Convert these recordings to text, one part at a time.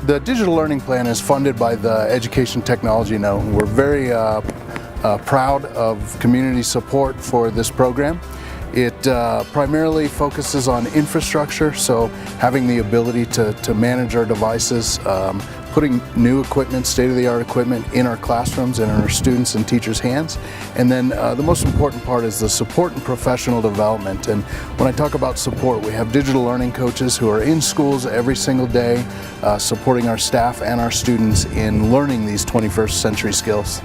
The digital learning plan is funded by the Education Technology Note. We're very proud of community support for this program. It primarily focuses on infrastructure, so having the ability to manage our devices, putting new equipment, state-of-the-art equipment in our classrooms and in our students' and teachers' hands. And then the most important part is the support and professional development. And when I talk about support, we have digital learning coaches who are in schools every single day supporting our staff and our students in learning these 21st century skills.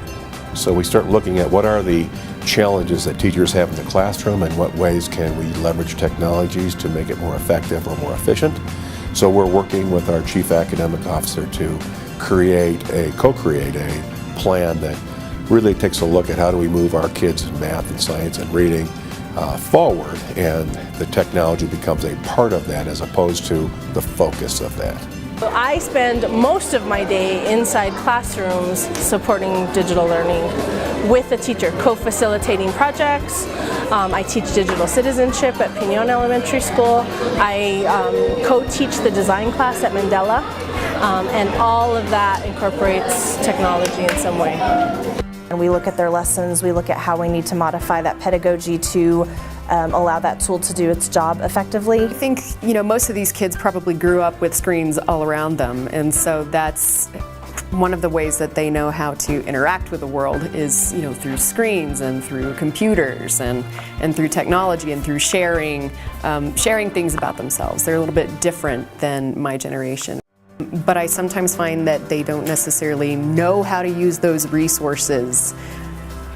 So we start looking at what are the challenges that teachers have in the classroom and what ways can we leverage technologies to make it more effective or more efficient. So we're working with our Chief Academic Officer to co-create a plan that really takes a look at how do we move our kids in math and science and reading forward, and the technology becomes a part of that as opposed to the focus of that. I spend most of my day inside classrooms supporting digital learning with the teacher, co-facilitating projects. I teach digital citizenship at Pinon Elementary School. I co-teach the design class at Mandela, and all of that incorporates technology in some way. And we look at their lessons, we look at how we need to modify that pedagogy to allow that tool to do its job effectively. I think, most of these kids probably grew up with screens all around them, and so that's one of the ways that they know how to interact with the world is, through screens and through computers and through technology and through sharing things about themselves. They're a little bit different than my generation. But I sometimes find that they don't necessarily know how to use those resources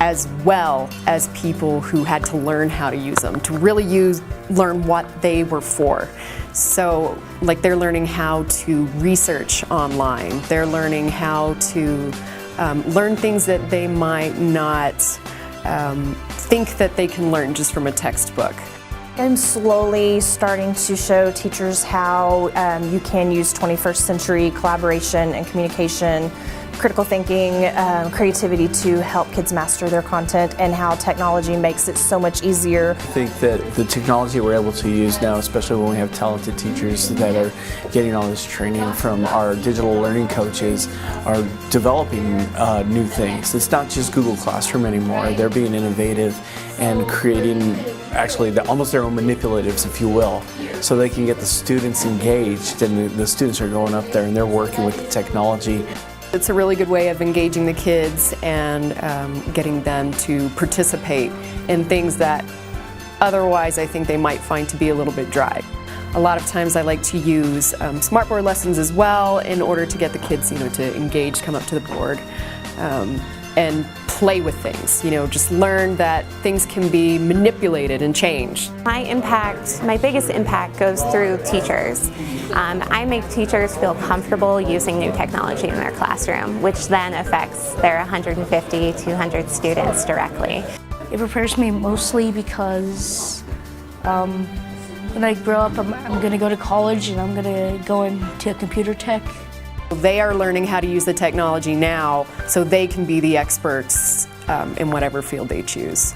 as well as people who had to learn how to use them, to really learn what they were for. So, they're learning how to research online. They're learning how to learn things that they might not think that they can learn just from a textbook. I'm slowly starting to show teachers how you can use 21st century collaboration and communication, critical thinking, creativity to help kids master their content, and how technology makes it so much easier. I think that the technology we're able to use now, especially when we have talented teachers that are getting all this training from our digital learning coaches, are developing new things. It's not just Google Classroom anymore. They're being innovative and creating actually almost their own manipulatives, if you will, so they can get the students engaged, and the students are going up there and they're working with the technology. It's a really good way of engaging the kids and getting them to participate in things that otherwise I think they might find to be a little bit dry. A lot of times I like to use smartboard lessons as well in order to get the kids, to engage, come up to the board, and play with things. Just learn that things can be manipulated and changed. My biggest impact goes through teachers. I make teachers feel comfortable using new technology in their classroom, which then affects their 150, 200 students directly. It prepares me mostly because when I grow up, I'm going to go to college and I'm going to go into computer tech. They are learning how to use the technology now so they can be the experts in whatever field they choose.